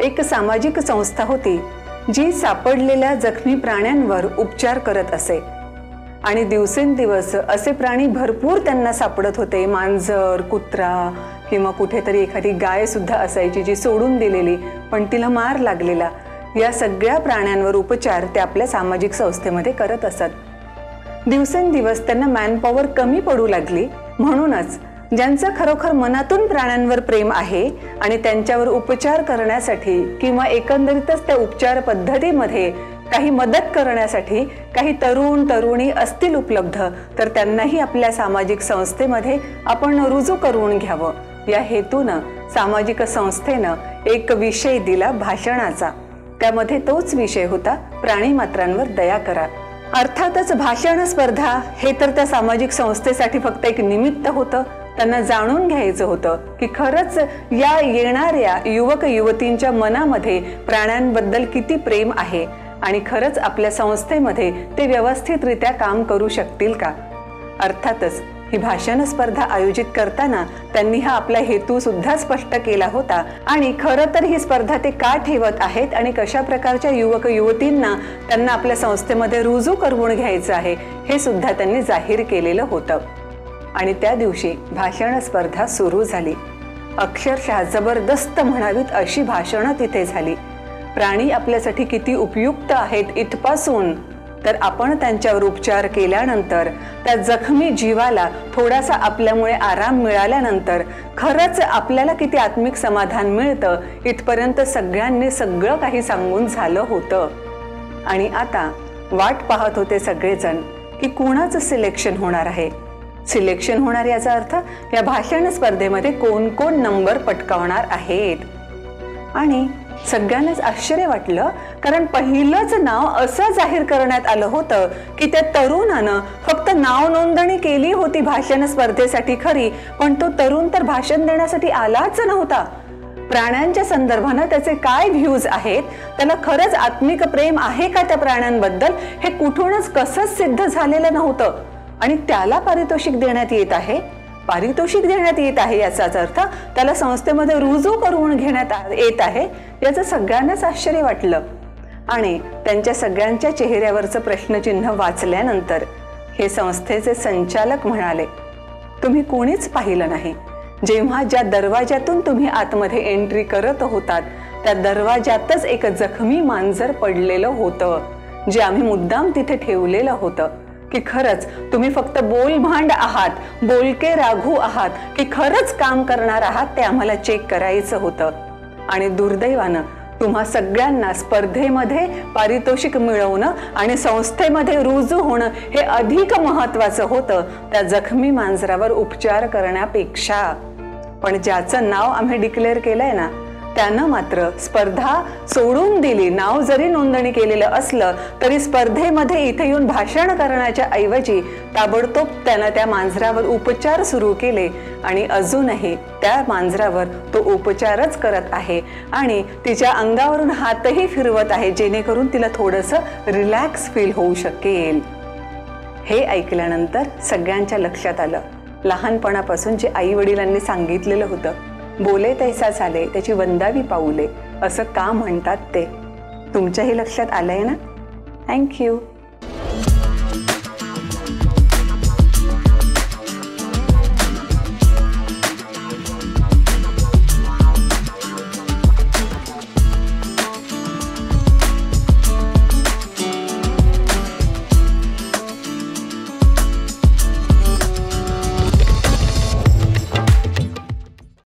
एक सामाजिक संस्था होती जी सापडलेल्या जखमी प्राण्यांवर उपचार करत असे आणि दिवसेंदिवस असे प्राणी भरपूर त्यांना सापडत होते. मांजर, कुत्रा किंवा कुठेतरी एखादी गाय सुद्धा असायची जी सोडून दिलेली पण तिला मार लागलेला. या सगळ्या प्राण्यांवर उपचार ते आपल्या सामाजिक संस्थेमध्ये करत असत. दिवसेंदिवस त्यांना मॅनपॉवर कमी पडू लागली. म्हणूनच ज्यांचं खरोखर मनातून प्राण्यांवर प्रेम आहे आणि त्यांच्यावर उपचार करण्यासाठी किंवा एकंदरीतच त्या उपचार पद्धतीमध्ये काही मदत करण्यासाठी काही तरुण तरुणी असतील उपलब्ध तर त्यांनाही आपल्या सामाजिक संस्थेमध्ये आपण रुजू करून घ्यावं. या हेतूनं सामाजिक संस्थेनं एक विषय दिला भाषणाचा. त्यामध्ये तोच विषय होता प्राणीमात्रांवर दया करा. अर्थातच भाषण स्पर्धा हे तर त्या सामाजिक संस्थेसाठी फक्त एक निमित्त होतं. त्यांना जाणून घ्यायचं होतं की खरंच या येणाऱ्या युवक युवतींच्या मनामध्ये प्राण्यांबद्दल किती प्रेम आहे आणि खरंच आपल्या संस्थेमध्ये ते व्यवस्थितरित्या काम करू शकतील का. अर्थातच ही भाषण स्पर्धा आयोजित करताना त्यांनी हा आपला हेतू सुद्धा स्पष्ट केला होता आणि खरं तर ही स्पर्धा ते का ठेवत आहेत आणि कशा प्रकारच्या युवक युवतींना त्यांना आपल्या संस्थेमध्ये रुजू करून घ्यायचं आहे हे सुद्धा त्यांनी जाहीर केलेलं होतं. आणि त्या दिवशी भाषण स्पर्धा सुरू झाली. अक्षरशः जबरदस्त म्हणावीत अशी भाषणं तिथे झाली. प्राणी आपल्यासाठी किती उपयुक्त आहेत इथपासून तर आपण त्यांच्यावर उपचार केल्यानंतर त्या जखमी जीवाला थोडासा आपल्यामुळे आराम मिळाल्यानंतर खरंच आपल्याला किती आत्मिक समाधान मिळतं इथपर्यंत सगळ्यांनी सगळं काही सांगून झालं होतं. आणि आता वाट पाहत होते सगळेजण की कुणाचं सिलेक्शन होणार आहे. सिलेक्शन होणार याचा अर्थ या भाषण स्पर्धेमध्ये कोण कोण नंबर पटकावणार आहेत. आणि सगळ्यांनाच आश्चर्य वाटलं कारण पहिलंच नाव असं जाहीर करण्यात आलं होतं की त्या तरुणानं फक्त नाव नोंदणी केली होती भाषण स्पर्धेसाठी खरी पण तो तरुण तर भाषण देण्यासाठी आलाच नव्हता. प्राण्यांच्या संदर्भानं त्याचे काय व्ह्यूज आहेत, त्याला खरंच आत्मिक प्रेम आहे का त्या प्राण्यांबद्दल हे कुठूनच कसंच सिद्ध झालेलं नव्हतं. आणि त्याला पारितोषिक देण्यात येत आहे. पारितोषिक देण्यात येत आहे याचाच अर्थ त्याला संस्थेमध्ये रुजू करून घेण्यात येत आहे याचं सगळ्यांनाच आश्चर्य वाटलं. आणि त्यांच्या सगळ्यांच्या चेहऱ्यावरचं प्रश्नचिन्ह वाचल्यानंतर हे संस्थेचे संचालक म्हणाले, तुम्ही कोणीच पाहिलं नाही. जेव्हा ज्या दरवाजातून तुम्ही आतमध्ये एंट्री करत होतात त्या दरवाजातच एक जखमी मांजर पडलेलं होतं जे आम्ही मुद्दाम तिथे ठेवलेलं होतं की खरंच तुम्ही फक्त बोलभांड आहात, बोलके राघू आहात की खरंच काम करणार आहात ते आम्हाला चेक करायचं होतं. आणि दुर्दैवानं तुम्हा सगळ्यांना स्पर्धेमध्ये पारितोषिक मिळवणं आणि संस्थेमध्ये रुजू होणं हे अधिक महत्वाचं होतं त्या जखमी मांजरावर उपचार करण्यापेक्षा. पण ज्याचं नाव आम्ही डिक्लेअर केलंय ना त्यानं मात्र स्पर्धा सोडून दिली. नाव जरी नोंदणी केलेलं असलं तरी स्पर्धेमध्ये इथे येऊन भाषण करण्याच्या ऐवजी ताबडतोब त्यानं त्या मांजरावर उपचार सुरू केले आणि अजूनही त्या मांजरावर तो उपचारच करत आहे आणि तिच्या अंगावरून हातही फिरवत आहे जेणेकरून तिला थोडंसं रिलॅक्स फील होऊ शकेल. हे ऐकल्यानंतर सगळ्यांच्या लक्षात आलं लहानपणापासून जे आई वडिलांनी सांगितलेलं होतं बोले तैसा झाले त्याची वंदावी पाऊले असं का म्हणतात ते तुमच्याही लक्षात आलंय ना. थँक्यू.